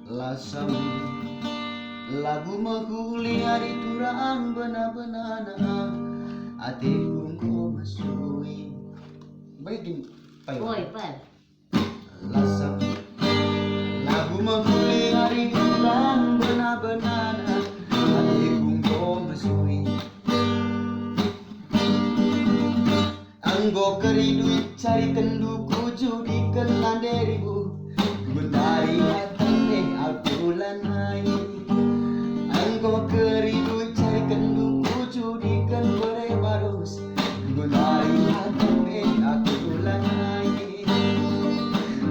Lasam lagu makuli hari turaan benar-benar atiku ko masui baik Oi, Pak. lasam lagu makuli hari turaan benar-benar atiku ko masui anggo keridu cari kenduku judikan landeriku Bundari hatane alpulan hai anggo keridu cari kenduku judikan bere barus Bundari hatane alpulan hai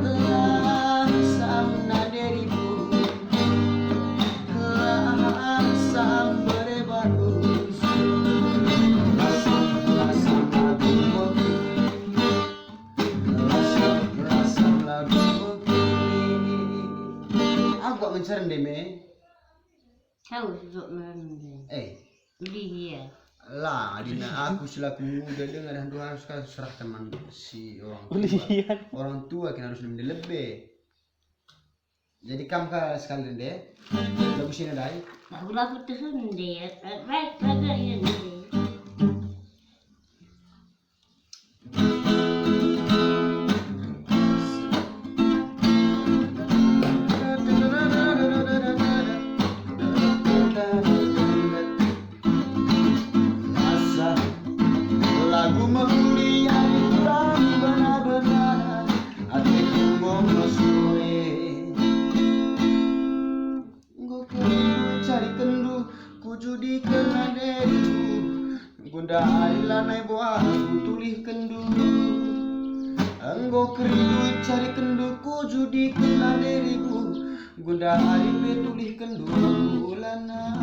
lasam naderiku lasam bere barus lasam lagu lasam lagu aku mencari deme. Tahu susuk mana? Beli ya. Lah, Adina aku selaku muda dengar dan Tuhan harus serahkan si orang tua kan harus lebih. Jadi kamu sekali deh, lagu sini dai. Lagu tu sendiri, baik lagu ini. Lagu mulia kurang benar-benar hatiku mau masuk Go kerindu cari kendu ku judi kena deriku Gunda lanai buah ku tulih kendu Anggo kerindu cari kendu ku judi kena deriku Gunda be tulih kendu lana